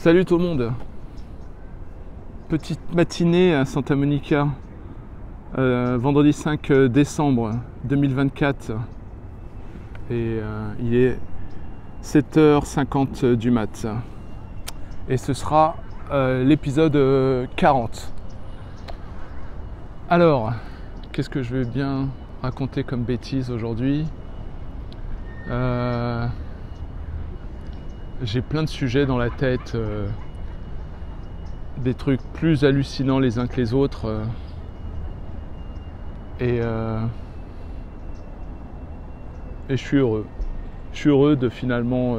Salut tout le monde. Petite matinée à Santa Monica, vendredi 5 décembre 2024. Et il est 7h50 du mat. Et ce sera l'épisode 40. Alors, qu'est-ce que je vais bien raconter comme bêtise aujourd'hui? J'ai plein de sujets dans la tête, des trucs plus hallucinants les uns que les autres, et je suis heureux. Je suis heureux de finalement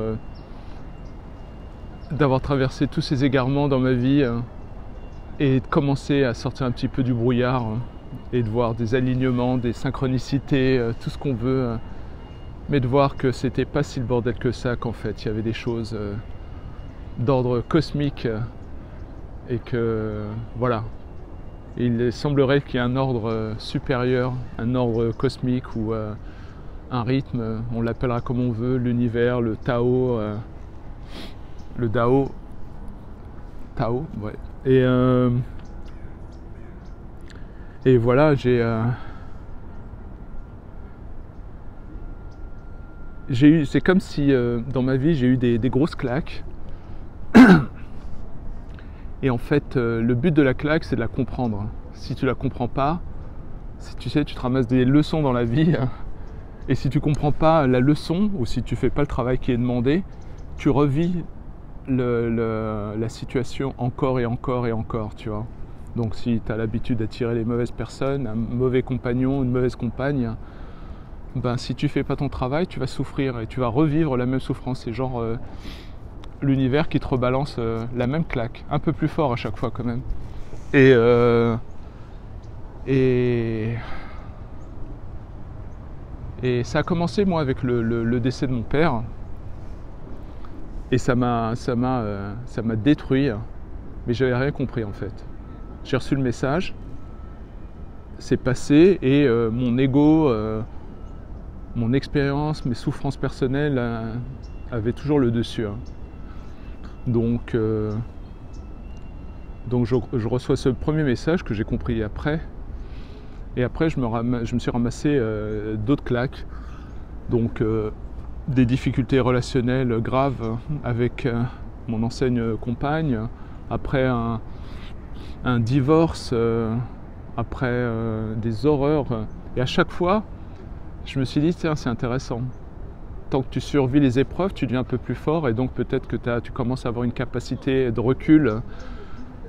d'avoir traversé tous ces égarements dans ma vie et de commencer à sortir un petit peu du brouillard et de voir des alignements, des synchronicités, tout ce qu'on veut. Mais de voir que c'était pas si le bordel que ça, qu'en fait il y avait des choses d'ordre cosmique et que voilà, il semblerait qu'il y ait un ordre supérieur, un ordre cosmique ou un rythme, on l'appellera comme on veut, l'univers, le Tao, le Dao, ouais. Et voilà, c'est comme si dans ma vie j'ai eu des grosses claques. Et en fait, le but de la claque, c'est de la comprendre. Si tu la comprends pas, si tu sais, tu te ramasses des leçons dans la vie. Et si tu comprends pas la leçon, ou si tu fais pas le travail qui est demandé, tu revis la situation encore et encore et encore, tu vois. Donc si tu as l'habitude d'attirer les mauvaises personnes, un mauvais compagnon, une mauvaise compagne, ben, si tu fais pas ton travail, tu vas souffrir et tu vas revivre la même souffrance. C'est genre l'univers qui te rebalance la même claque, un peu plus fort à chaque fois quand même. Et ça a commencé moi avec le décès de mon père. Et ça m'a détruit, mais j'avais rien compris en fait. J'ai reçu le message, c'est passé et mon ego, mon expérience, mes souffrances personnelles avaient toujours le dessus. Donc je reçois ce premier message que j'ai compris après. Et après, je me suis ramassé d'autres claques. Donc des difficultés relationnelles graves avec mon ancienne compagne. Après un divorce, après des horreurs. Et à chaque fois, je me suis dit, tiens, c'est intéressant. Tant que tu survis les épreuves, tu deviens un peu plus fort et donc peut-être que tu commences à avoir une capacité de recul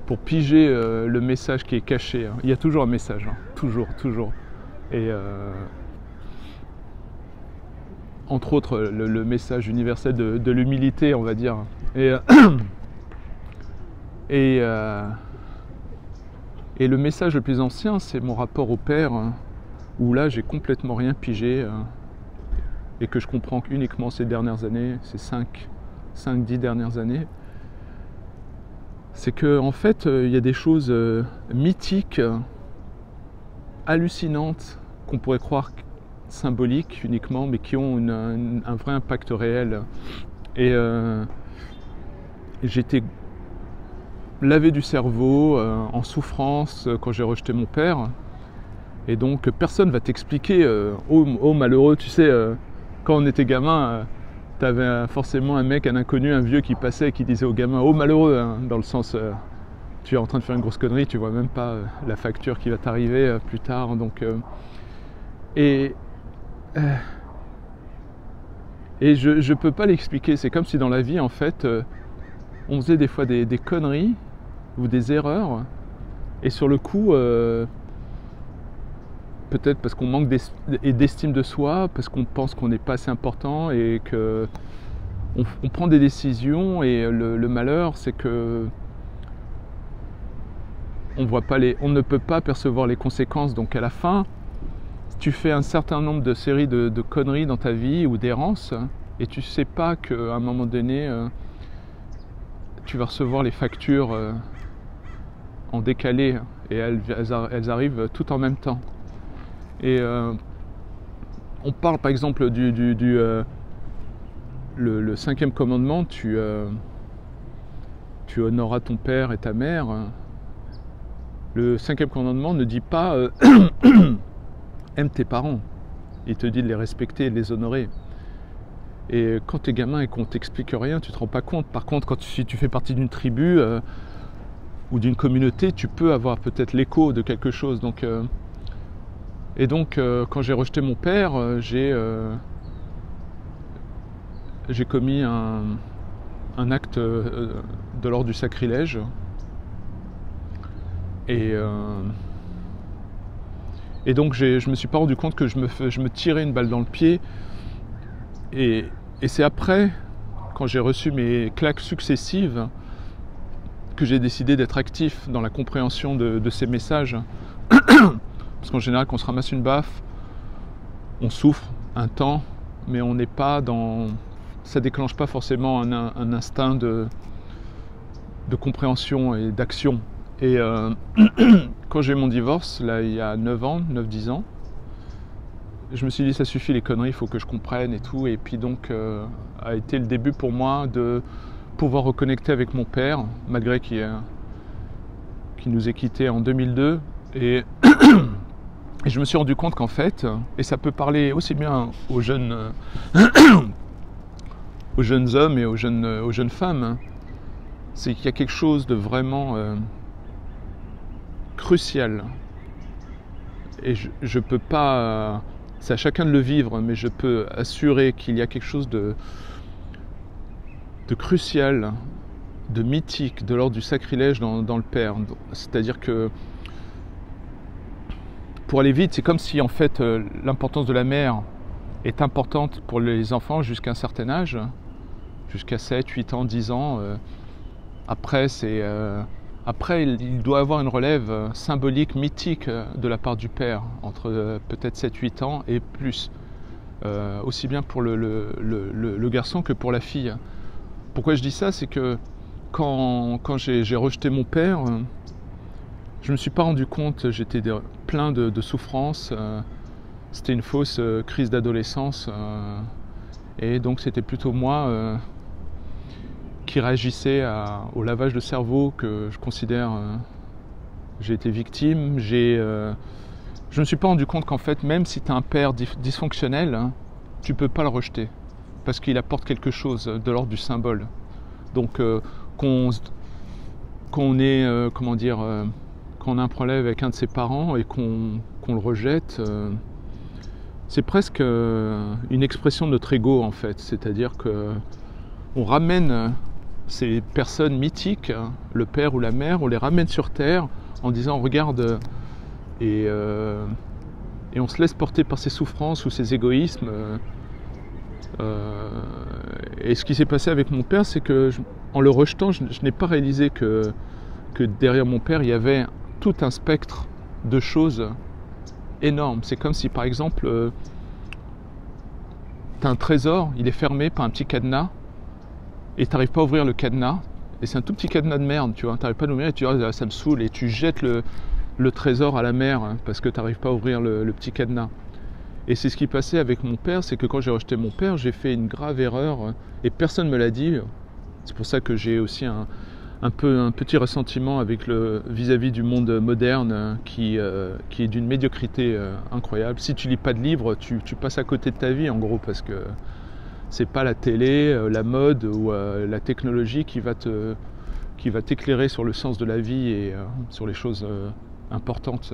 pour piger le message qui est caché. Il y a toujours un message, toujours. Et entre autres, le message universel de l'humilité, on va dire. Et le message le plus ancien, c'est mon rapport au père, où là, j'ai complètement rien pigé. Et que je comprends uniquement ces dernières années, ces 5-10 dernières années, c'est qu'en fait, il y a des choses mythiques, hallucinantes, qu'on pourrait croire symboliques uniquement, mais qui ont un vrai impact réel. Et j'étais lavé du cerveau, en souffrance, quand j'ai rejeté mon père. Et donc, personne ne va t'expliquer, oh malheureux, tu sais... Quand on était gamin, t'avais forcément un mec, un inconnu, un vieux qui passait et qui disait aux gamins « Oh malheureux !» dans le sens tu es en train de faire une grosse connerie, tu vois même pas la facture qui va t'arriver plus tard. Donc, et je peux pas l'expliquer. C'est comme si dans la vie, en fait, on faisait des fois des conneries ou des erreurs. Et sur le coup... peut-être parce qu'on manque d'estime de soi, parce qu'on pense qu'on n'est pas assez important et qu'on prend des décisions et le malheur, c'est que on ne peut pas percevoir les conséquences. Donc à la fin, tu fais un certain nombre de séries de conneries dans ta vie ou d'errances et tu ne sais pas qu'à un moment donné, tu vas recevoir les factures en décalé et elles arrivent tout en même temps. Et on parle par exemple le cinquième commandement, tu honoreras ton père et ta mère. Le 5e commandement ne dit pas aime tes parents. Il te dit de les respecter et de les honorer. Et quand tu es gamin et qu'on t'explique rien, tu te rends pas compte. Par contre, si tu fais partie d'une tribu ou d'une communauté, tu peux avoir peut-être l'écho de quelque chose. Donc, quand j'ai rejeté mon père, j'ai commis un acte de l'ordre du sacrilège. Et donc je me suis pas rendu compte que je me tirais une balle dans le pied. Et c'est après, quand j'ai reçu mes claques successives, que j'ai décidé d'être actif dans la compréhension de ces messages. Parce qu'en général, quand on se ramasse une baffe, on souffre un temps, mais on n'est pas dans... Ça déclenche pas forcément un instinct de compréhension et d'action. Et quand j'ai eu mon divorce, là, il y a 9-10 ans, je me suis dit ça suffit les conneries, il faut que je comprenne et tout. Et puis donc a été le début pour moi de pouvoir reconnecter avec mon père, malgré qu'il nous ait quittés en 2002. Et je me suis rendu compte qu'en fait, et ça peut parler aussi bien aux jeunes hommes et aux jeunes femmes, c'est qu'il y a quelque chose de vraiment crucial. Et je peux pas... c'est à chacun de le vivre, mais je peux assurer qu'il y a quelque chose de crucial, de mythique, de l'ordre du sacrilège dans le Père. C'est-à-dire que pour aller vite, c'est comme si en fait l'importance de la mère est importante pour les enfants jusqu'à un certain âge, jusqu'à 7, 8 ans, 10 ans. Après, il doit avoir une relève symbolique, mythique de la part du père, entre peut-être 7-8 ans et plus. Aussi bien pour le garçon que pour la fille. Pourquoi je dis ça? C'est que quand j'ai rejeté mon père, je ne me suis pas rendu compte, j'étais plein de souffrance. C'était une fausse crise d'adolescence. Et donc c'était plutôt moi qui réagissait au lavage de cerveau que je considère j'ai été victime. Je ne me suis pas rendu compte qu'en fait, même si tu as un père dysfonctionnel, tu ne peux pas le rejeter parce qu'il apporte quelque chose de l'ordre du symbole. Donc qu'on ait qu'on a un problème avec un de ses parents et qu'on le rejette, c'est presque une expression de notre ego en fait. C'est-à-dire que on ramène ces personnes mythiques, le père ou la mère, on les ramène sur terre en disant regarde, et on se laisse porter par ses souffrances ou ses égoïsmes. Et ce qui s'est passé avec mon père, c'est que en le rejetant, je n'ai pas réalisé que derrière mon père, il y avait tout un spectre de choses énormes. C'est comme si par exemple, tu as un trésor, il est fermé par un petit cadenas, et tu n'arrives pas à ouvrir le cadenas, et c'est un tout petit cadenas de merde, tu vois, tu n'arrives pas à l'ouvrir, et tu dis, ah, ça me saoule, et tu jettes le trésor à la mer, hein, parce que tu n'arrives pas à ouvrir le petit cadenas. Et c'est ce qui passait avec mon père, c'est que quand j'ai rejeté mon père, j'ai fait une grave erreur, et personne ne me l'a dit. C'est pour ça que j'ai aussi un petit ressentiment avec vis-à-vis du monde moderne qui est d'une médiocrité incroyable. Si tu lis pas de livres, tu passes à côté de ta vie en gros, parce que c'est pas la télé, la mode ou la technologie qui va t'éclairer sur le sens de la vie et sur les choses importantes.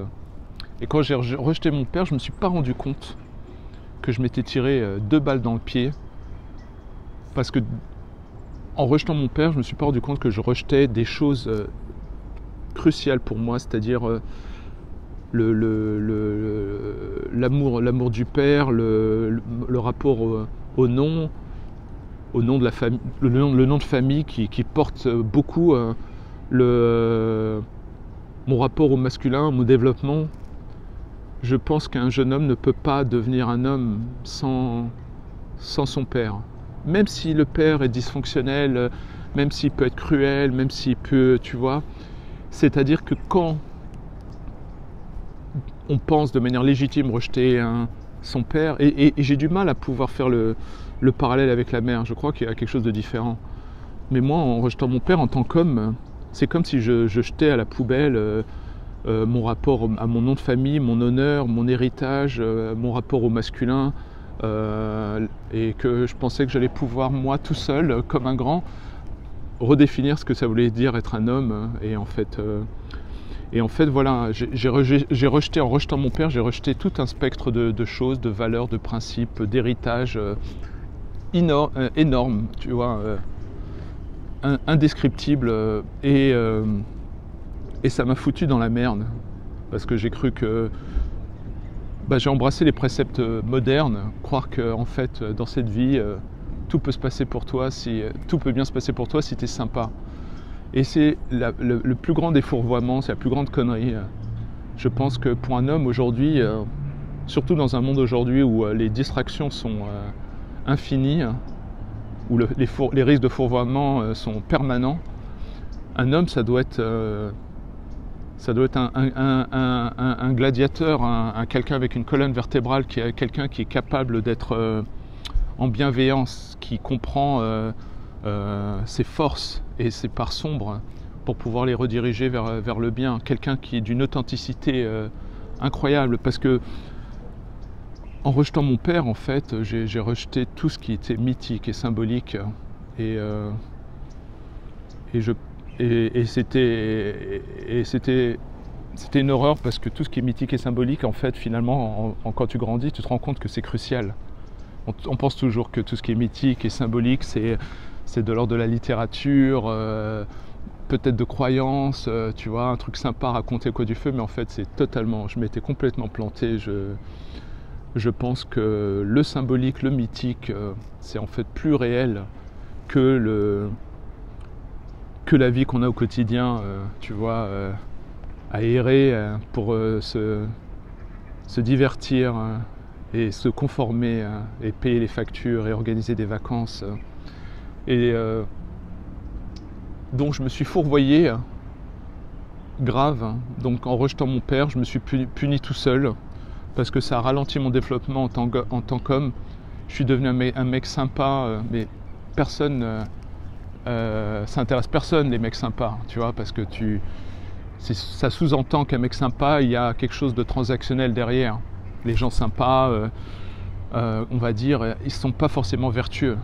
Et quand j'ai rejeté mon père, je ne me suis pas rendu compte que je m'étais tiré 2 balles dans le pied, parce que en rejetant mon père, je ne me suis pas rendu compte que je rejetais des choses cruciales pour moi, c'est-à-dire l'amour du père, le rapport au nom de la famille, le nom de famille qui porte beaucoup mon rapport au masculin, mon développement. Je pense qu'un jeune homme ne peut pas devenir un homme sans son père. Même si le père est dysfonctionnel, même s'il peut être cruel, même s'il peut, tu vois. C'est-à-dire que quand on pense de manière légitime rejeter son père, et j'ai du mal à pouvoir faire le parallèle avec la mère, je crois qu'il y a quelque chose de différent. Mais moi, en rejetant mon père en tant qu'homme, c'est comme si je jetais à la poubelle mon rapport à mon nom de famille, mon honneur, mon héritage, mon rapport au masculin, et que je pensais que j'allais pouvoir, moi, tout seul, comme un grand, redéfinir ce que ça voulait dire être un homme. Et en fait, voilà, j'ai rejeté, en rejetant mon père, j'ai rejeté tout un spectre de choses, de valeurs, de principes, d'héritage énorme, tu vois, indescriptible, et ça m'a foutu dans la merde, parce que j'ai cru que j'ai embrassé les préceptes modernes, croire que en fait dans cette vie tout peut se passer pour toi, tout peut bien se passer pour toi si tu es sympa. Et c'est le plus grand défourvoiement, c'est la plus grande connerie. Je pense que pour un homme aujourd'hui, surtout dans un monde aujourd'hui où les distractions sont infinies, où les risques de fourvoiement sont permanents, un homme, ça doit être un gladiateur, quelqu'un avec une colonne vertébrale, quelqu'un qui est capable d'être en bienveillance, qui comprend ses forces et ses parts sombres pour pouvoir les rediriger vers le bien. Quelqu'un qui est d'une authenticité incroyable, parce que en rejetant mon père, en fait, j'ai rejeté tout ce qui était mythique et symbolique, et c'était une horreur, parce que tout ce qui est mythique et symbolique, en fait, finalement, quand tu grandis, tu te rends compte que c'est crucial. On pense toujours que tout ce qui est mythique et symbolique, c'est de l'ordre de la littérature, peut-être de croyances, tu vois, un truc sympa à raconter au coin du feu, mais en fait, je m'étais complètement planté. Je pense que le symbolique, le mythique, c'est en fait plus réel que la vie qu'on a au quotidien, tu vois, à errer pour se divertir et se conformer et payer les factures et organiser des vacances. Et donc je me suis fourvoyé grave. Donc en rejetant mon père, je me suis puni tout seul, parce que ça a ralenti mon développement en tant qu'homme. Je suis devenu un mec sympa, mais personne... ça intéresse personne, les mecs sympas, tu vois, parce que ça sous-entend qu'un mec sympa, il y a quelque chose de transactionnel derrière. Les gens sympas, on va dire, ils ne sont pas forcément vertueux.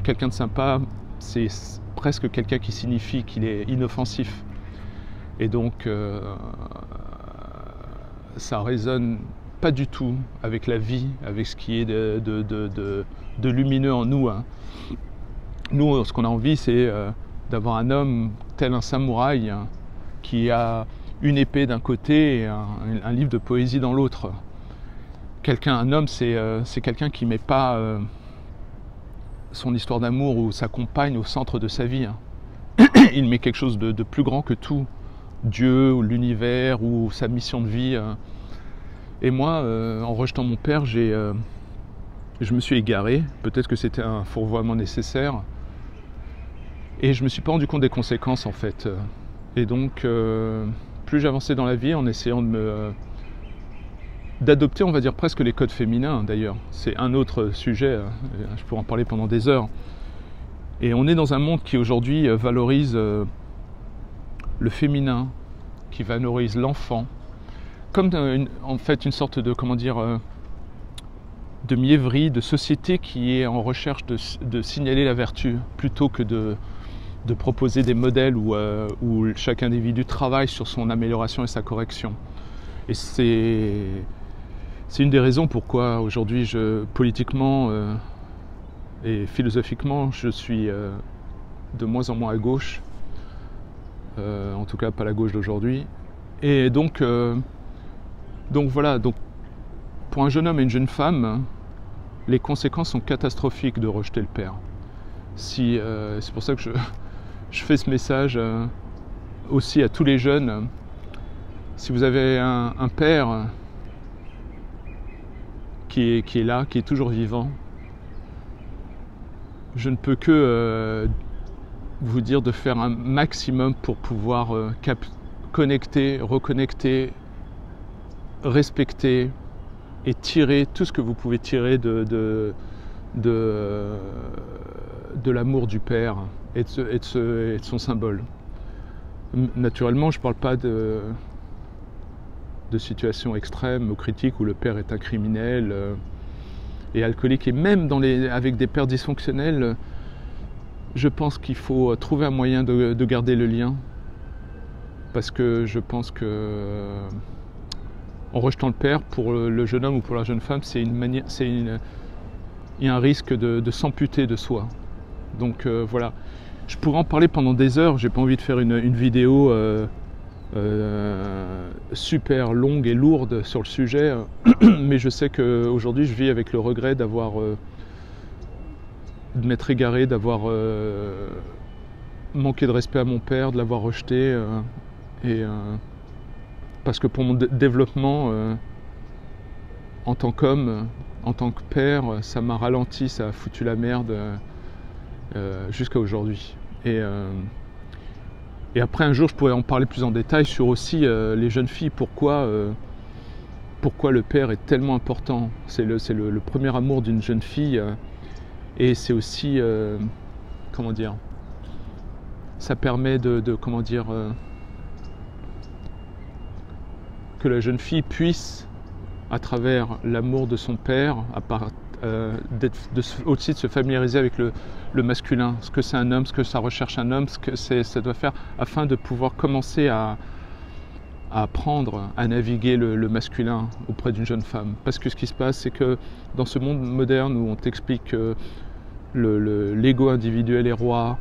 Quelqu'un de sympa, c'est presque quelqu'un qui signifie qu'il est inoffensif. Et donc, ça résonne pas du tout avec la vie, avec ce qui est de lumineux en nous, hein. Nous, ce qu'on a envie, c'est d'avoir un homme tel un samouraï, hein, qui a une épée d'un côté et un livre de poésie dans l'autre. Un homme, c'est quelqu'un qui ne met pas son histoire d'amour ou sa compagne au centre de sa vie, hein. Il met quelque chose de plus grand que tout, Dieu ou l'univers ou sa mission de vie. Et moi, en rejetant mon père, je me suis égaré. Peut-être que c'était un fourvoiement nécessaire. Et je ne me suis pas rendu compte des conséquences, en fait. Et donc, plus j'avançais dans la vie, en essayant d'adopter, on va dire, presque les codes féminins, d'ailleurs. C'est un autre sujet, je pourrais en parler pendant des heures. Et on est dans un monde qui, aujourd'hui, valorise le féminin, qui valorise l'enfant, comme en fait une sorte de, de mièvrerie, de société qui est en recherche de signaler la vertu, plutôt que de proposer des modèles où chaque individu travaille sur son amélioration et sa correction. Et c'est une des raisons pourquoi aujourd'hui, politiquement et philosophiquement, je suis de moins en moins à gauche, en tout cas pas la gauche d'aujourd'hui. Et donc voilà, donc pour un jeune homme et une jeune femme, les conséquences sont catastrophiques de rejeter le père. C'est pour ça que je fais ce message aussi à tous les jeunes. Si vous avez un père qui est là, qui est toujours vivant, je ne peux que vous dire de faire un maximum pour pouvoir connecter, reconnecter, respecter et tirer tout ce que vous pouvez tirer de de l'amour du père et de son symbole. Naturellement, je ne parle pas de situations extrêmes ou critiques où le père est un criminel et alcoolique. Et même avec des pères dysfonctionnels, je pense qu'il faut trouver un moyen de garder le lien. Parce que je pense que en rejetant le père, pour le jeune homme ou pour la jeune femme, il y a un risque de s'amputer de soi. Donc voilà, je pourrais en parler pendant des heures, j'ai pas envie de faire une vidéo super longue et lourde sur le sujet, mais je sais qu'aujourd'hui je vis avec le regret de m'être égaré, d'avoir manqué de respect à mon père, de l'avoir rejeté, parce que pour mon développement en tant qu'homme, en tant que père, ça m'a ralenti, ça a foutu la merde jusqu'à aujourd'hui. Et après un jour je pourrais en parler plus en détail sur aussi les jeunes filles, pourquoi le père est tellement important. C'est le premier amour d'une jeune fille et c'est aussi, comment dire, ça permet que la jeune fille puisse, à travers l'amour de son père, aussi de se familiariser avec le masculin, ce que c'est un homme, ce que ça recherche un homme, ce que ça doit faire, afin de pouvoir commencer à apprendre à naviguer le masculin auprès d'une jeune femme. Parce que ce qui se passe, c'est que dans ce monde moderne où on t'explique que l'ego individuel est roi,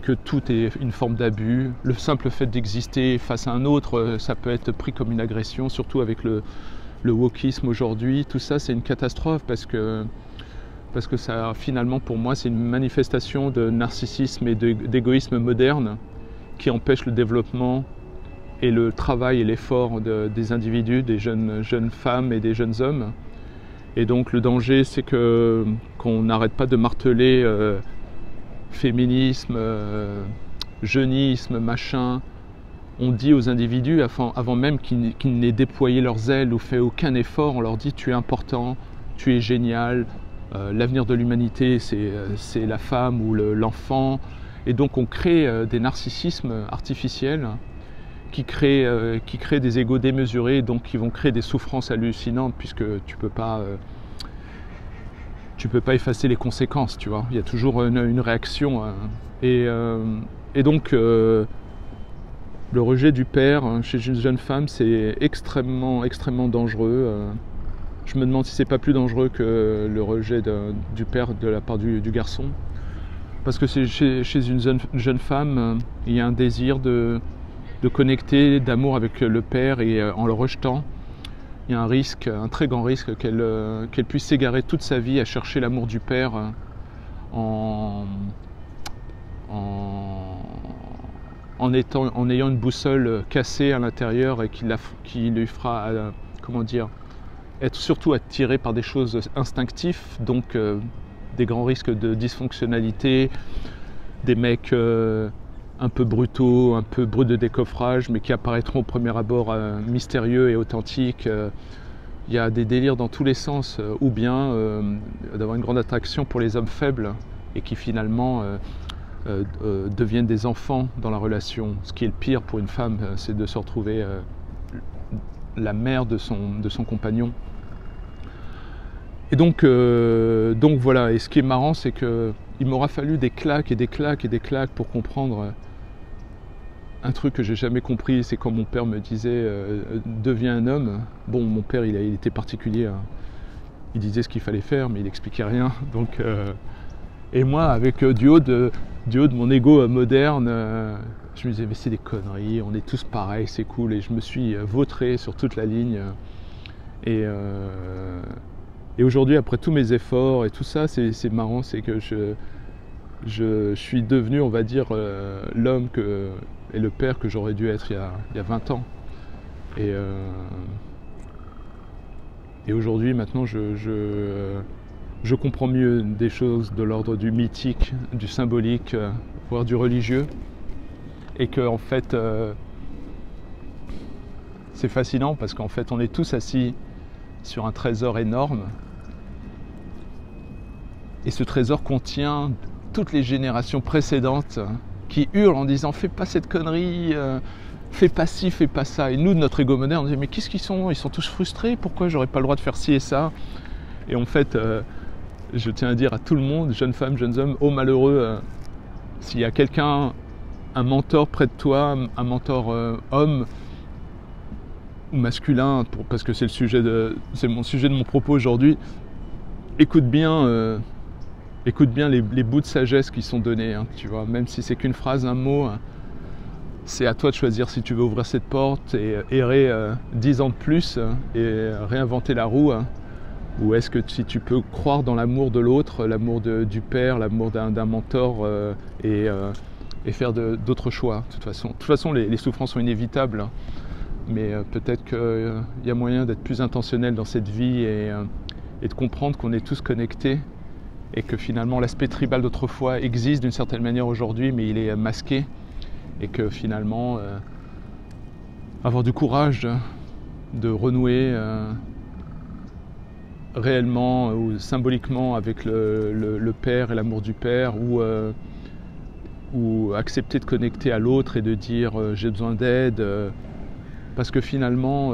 que tout est une forme d'abus, le simple fait d'exister face à un autre, ça peut être pris comme une agression, surtout avec le wokisme aujourd'hui. Tout ça, c'est une catastrophe parce que ça, finalement, pour moi, c'est une manifestation de narcissisme et d'égoïsme moderne qui empêche le développement et le travail et l'effort des individus, des jeunes femmes et des jeunes hommes. Et donc le danger, c'est qu'on n'arrête pas de marteler féminisme, jeunisme, machin. On dit aux individus, avant même qu'ils n'aient déployé leurs ailes ou fait aucun effort, on leur dit tu es important, tu es génial, l'avenir de l'humanité c'est la femme ou l'enfant. Et donc on crée des narcissismes artificiels qui créent des égos démesurés, donc qui vont créer des souffrances hallucinantes, puisque tu peux pas effacer les conséquences, tu vois. Il y a toujours une réaction. Et donc le rejet du père chez une jeune femme, c'est extrêmement, extrêmement dangereux. Je me demande si c'est pas plus dangereux que le rejet du père de la part du garçon. Parce que chez une jeune femme, il y a un désir de connecter, d'amour avec le père, et en le rejetant, il y a un risque, un très grand risque qu'elle puisse s'égarer toute sa vie à chercher l'amour du père en ayant une boussole cassée à l'intérieur et qui lui fera, être surtout attirée par des choses instinctives, donc des grands risques de dysfonctionnalité, des mecs un peu brutaux, un peu bruts de décoffrage, mais qui apparaîtront au premier abord mystérieux et authentiques. Il y a des délires dans tous les sens, ou bien d'avoir une grande attraction pour les hommes faibles et qui finalement deviennent des enfants dans la relation. Ce qui est le pire pour une femme, c'est de se retrouver la mère de son compagnon. Et donc voilà, et ce qui est marrant, c'est qu'il m'aura fallu des claques et des claques et des claques pour comprendre un truc que j'ai jamais compris. C'est quand mon père me disait deviens un homme. Bon, mon père il était particulier, hein. Il disait ce qu'il fallait faire, mais il n'expliquait rien. Donc, et moi, avec du haut de mon ego moderne, je me disais mais c'est des conneries, on est tous pareils, c'est cool. Et je me suis vautré sur toute la ligne. Et aujourd'hui, après tous mes efforts et tout ça, c'est marrant, c'est que je suis devenu, on va dire, l'homme et le père que j'aurais dû être il y a 20 ans. Et aujourd'hui, maintenant, je comprends mieux des choses de l'ordre du mythique, du symbolique, voire du religieux. Et que, en fait, c'est fascinant parce qu'en fait, on est tous assis sur un trésor énorme. Et ce trésor contient toutes les générations précédentes qui hurlent en disant fais pas cette connerie, fais pas ci, fais pas ça. Et nous, de notre ego moderne, on dit mais qu'est-ce qu'ils sont? Ils sont tous frustrés, pourquoi j'aurais pas le droit de faire ci et ça? Et en fait, je tiens à dire à tout le monde, jeunes femmes, jeunes hommes, ô malheureux, s'il y a quelqu'un, un mentor près de toi, un mentor homme ou masculin, parce que c'est mon sujet de mon propos aujourd'hui, écoute bien les bouts de sagesse qui sont donnés, hein, tu vois, même si c'est qu'une phrase, un mot, c'est à toi de choisir si tu veux ouvrir cette porte et errer 10 ans de plus et réinventer la roue, hein, ou est-ce que si tu peux croire dans l'amour de l'autre, l'amour du père, l'amour d'un mentor et faire d'autres choix. De toute façon les souffrances sont inévitables, hein, mais peut-être qu'il y a moyen d'être plus intentionnel dans cette vie et de comprendre qu'on est tous connectés et que finalement l'aspect tribal d'autrefois existe d'une certaine manière aujourd'hui, mais il est masqué, et que finalement avoir du courage de renouer réellement ou symboliquement avec le père et l'amour du père, ou accepter de connecter à l'autre et de dire j'ai besoin d'aide, parce que finalement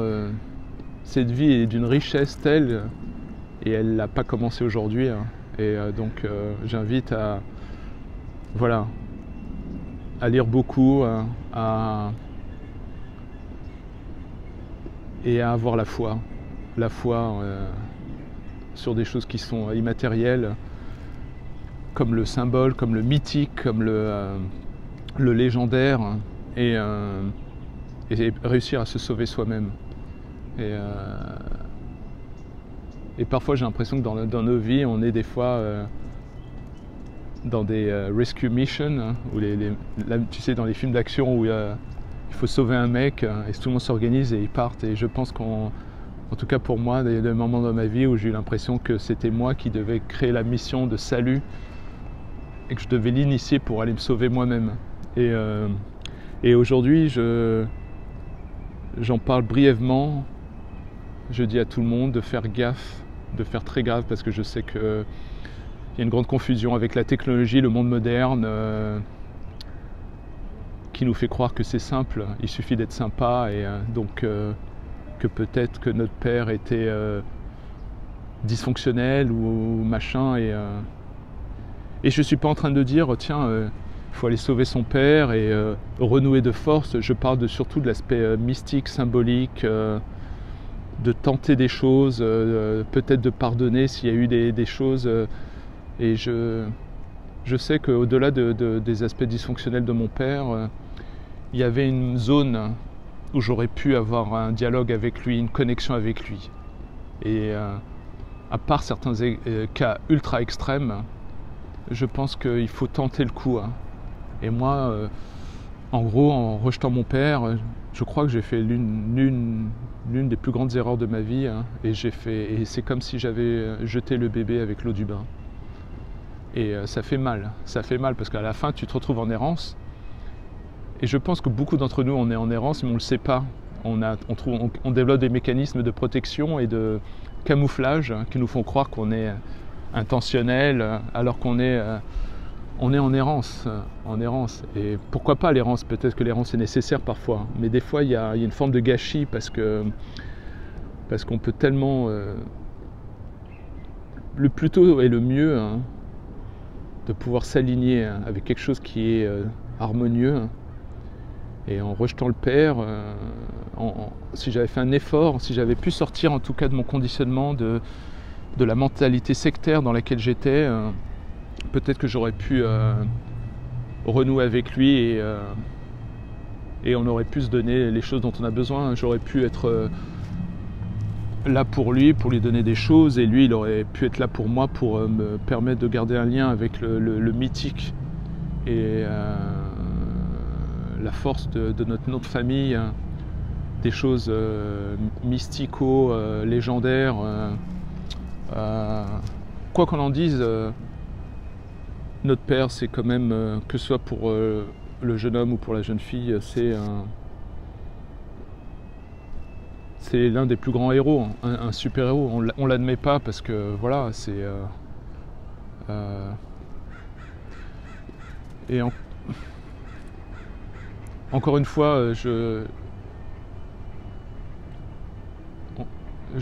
cette vie est d'une richesse telle et elle n'a pas commencé aujourd'hui, hein. Et donc j'invite à lire beaucoup, et à avoir la foi sur des choses qui sont immatérielles, comme le symbole, comme le mythique, comme le légendaire, et réussir à se sauver soi-même. Et parfois j'ai l'impression que dans nos vies, on est des fois dans des rescue missions, hein, où tu sais, dans les films d'action où il faut sauver un mec, et tout le monde s'organise et ils partent. Et je pense en tout cas pour moi, il y a des moments dans ma vie où j'ai eu l'impression que c'était moi qui devais créer la mission de salut et que je devais l'initier pour aller me sauver moi-même. Et aujourd'hui, j'en parle brièvement. Je dis à tout le monde de faire gaffe, de faire très gaffe, parce que je sais qu'il y a une grande confusion avec la technologie, le monde moderne, qui nous fait croire que c'est simple, il suffit d'être sympa, et donc que peut-être que notre père était dysfonctionnel ou machin, et je ne suis pas en train de dire tiens, il faut aller sauver son père et renouer de force. Je parle surtout de l'aspect mystique, symbolique, de tenter des choses, peut-être de pardonner s'il y a eu des choses, et je sais qu'au-delà des aspects dysfonctionnels de mon père, il y avait une zone où j'aurais pu avoir un dialogue avec lui, une connexion avec lui. Et à part certains cas ultra extrêmes, je pense qu'il faut tenter le coup, hein. Et moi, en gros, en rejetant mon père, je crois que j'ai fait l'une des plus grandes erreurs de ma vie, hein, et c'est comme si j'avais jeté le bébé avec l'eau du bain. Et ça fait mal parce qu'à la fin tu te retrouves en errance. Et je pense que beaucoup d'entre nous on est en errance, mais on ne le sait pas. On développe des mécanismes de protection et de camouflage qui nous font croire qu'on est intentionnel, alors qu'on est en errance. Et pourquoi pas l'errance? Peut-être que l'errance est nécessaire parfois, mais des fois il y a une forme de gâchis parce qu'on peut tellement le plus tôt et le mieux, hein, de pouvoir s'aligner avec quelque chose qui est harmonieux, hein. Et en rejetant le père, si j'avais fait un effort, si j'avais pu sortir en tout cas de mon conditionnement, de la mentalité sectaire dans laquelle j'étais, peut-être que j'aurais pu renouer avec lui, et on aurait pu se donner les choses dont on a besoin. J'aurais pu être là pour lui donner des choses, et lui il aurait pu être là pour moi pour me permettre de garder un lien avec le mythique et la force de notre nom de famille, hein, des choses mystico, légendaires, quoi qu'on en dise. Notre père, c'est quand même, que ce soit pour le jeune homme ou pour la jeune fille, c'est l'un des plus grands héros, un super héros. On l'admet pas parce que voilà, encore une fois, je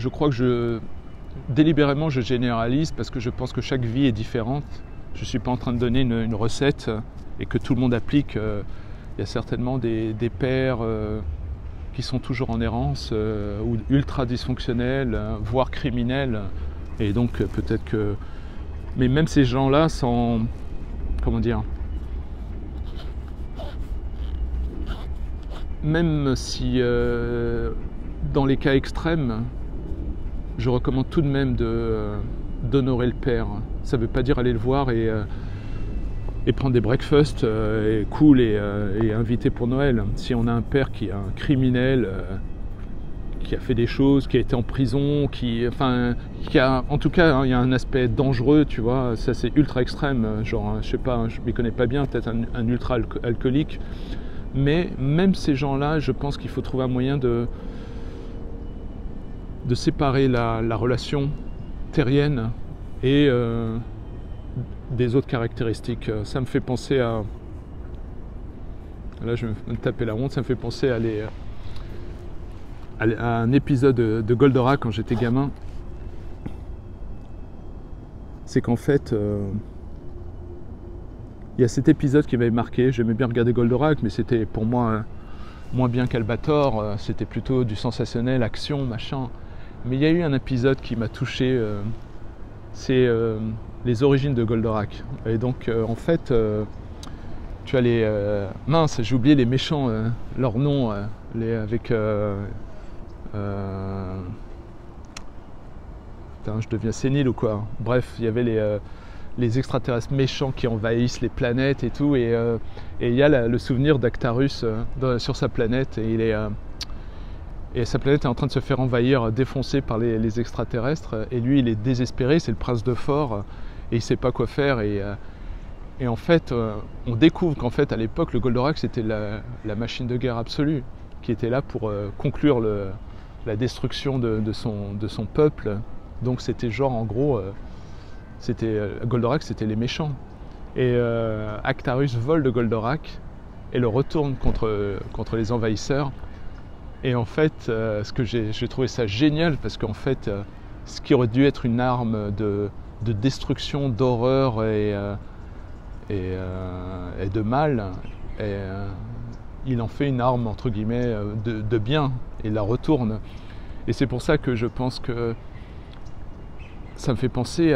crois que délibérément je généralise parce que je pense que chaque vie est différente. Je ne suis pas en train de donner une recette et que tout le monde applique. Il y a certainement des pères qui sont toujours en errance ou ultra dysfonctionnels, voire criminels. Et donc peut-être que... Mais même ces gens-là sont... Comment dire ? Même si dans les cas extrêmes, je recommande tout de même d'honorer le père. Ça ne veut pas dire aller le voir et prendre des breakfasts cool et inviter pour Noël. Si on a un père qui est un criminel, qui a fait des choses, qui a été en prison, en tout cas, hein, il y a un aspect dangereux, tu vois, ça c'est ultra extrême, genre, je sais pas, je ne m'y connais pas bien, peut-être un ultra alcoolique, mais même ces gens-là, je pense qu'il faut trouver un moyen de séparer la relation terrienne et des autres caractéristiques. Ça me fait penser à... Là je vais me taper la honte, ça me fait penser à un épisode de Goldorak quand j'étais gamin. C'est qu'en fait, il y a cet épisode qui m'avait marqué. J'aimais bien regarder Goldorak, mais c'était pour moi moins bien qu'Albator. C'était plutôt du sensationnel, action, machin. Mais il y a eu un épisode qui m'a touché. C'est les origines de Goldorak. Et donc, en fait, tu as les... mince, j'ai oublié les méchants, leurs noms, avec... Putain, je deviens sénile ou quoi. Bref, il y avait les extraterrestres méchants qui envahissent les planètes et tout. Et il y a le souvenir d'Actarus sur sa planète. Et sa planète est en train de se faire envahir, défoncée par les extraterrestres. Et lui, il est désespéré, c'est le prince de Fort. Et il ne sait pas quoi faire. Et en fait, on découvre qu'en fait, à l'époque, le Goldorak, c'était la machine de guerre absolue, qui était là pour conclure la destruction de son peuple. Donc c'était genre, en gros, Goldorak, c'était les méchants. Et Actarus vole de Goldorak et le retourne contre les envahisseurs. Et en fait, j'ai trouvé ça génial, parce qu'en fait, ce qui aurait dû être une arme de destruction, d'horreur et de mal, il en fait une arme entre guillemets de bien et la retourne. Et c'est pour ça que je pense que ça me fait penser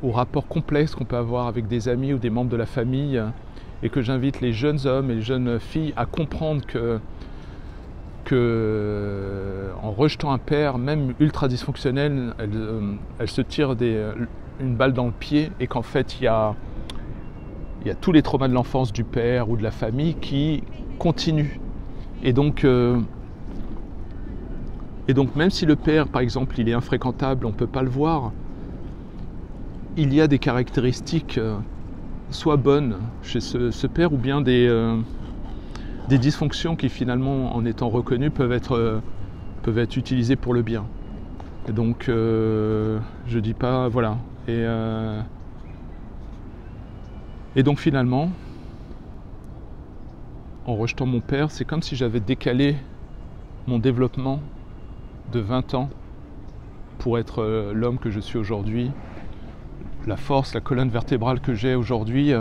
au rapport complexe qu'on peut avoir avec des amis ou des membres de la famille, et que j'invite les jeunes hommes et les jeunes filles à comprendre que en rejetant un père, même ultra dysfonctionnel, elle se tire une balle dans le pied, et qu'en fait il y a tous les traumas de l'enfance du père ou de la famille qui continuent. Et donc même si le père, par exemple, il est infréquentable, on ne peut pas le voir, il y a des caractéristiques soit bonnes chez ce père, ou bien des dysfonctions qui finalement, en étant reconnues, peuvent être utilisées pour le bien. Et donc je dis pas, voilà. Et donc finalement, en rejetant mon père, c'est comme si j'avais décalé mon développement de 20 ans pour être l'homme que je suis aujourd'hui, la force, la colonne vertébrale que j'ai aujourd'hui,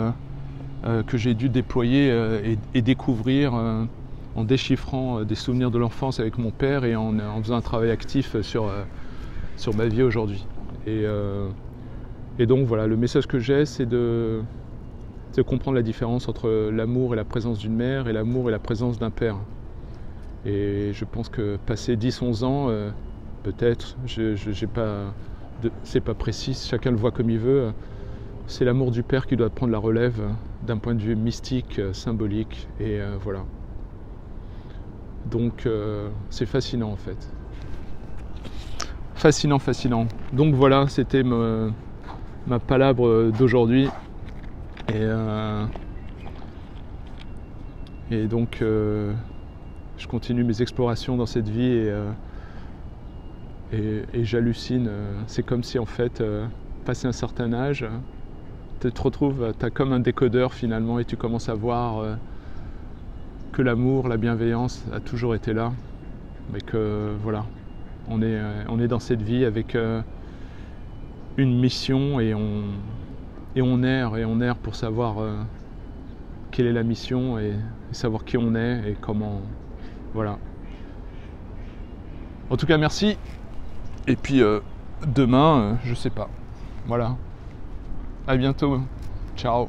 que j'ai dû déployer et découvrir en déchiffrant des souvenirs de l'enfance avec mon père, et en faisant un travail actif sur ma vie aujourd'hui. Et donc voilà, le message que j'ai, c'est de comprendre la différence entre l'amour et la présence d'une mère, et l'amour et la présence d'un père. Et je pense que passé 10-11 ans, peut-être, c'est pas précis, chacun le voit comme il veut, c'est l'amour du père qui doit prendre la relève d'un point de vue mystique, symbolique, et voilà. Donc c'est fascinant en fait. Fascinant. Donc voilà, c'était ma palabre d'aujourd'hui. Et donc je continue mes explorations dans cette vie, et j'hallucine. C'est comme si en fait, passé un certain âge, tu te retrouves, tu as comme un décodeur finalement et tu commences à voir que l'amour, la bienveillance a toujours été là, mais que voilà, on est dans cette vie avec une mission et on erre pour savoir quelle est la mission et savoir qui on est et comment, voilà. En tout cas, merci. Et puis demain, je sais pas. Voilà. À bientôt. Ciao.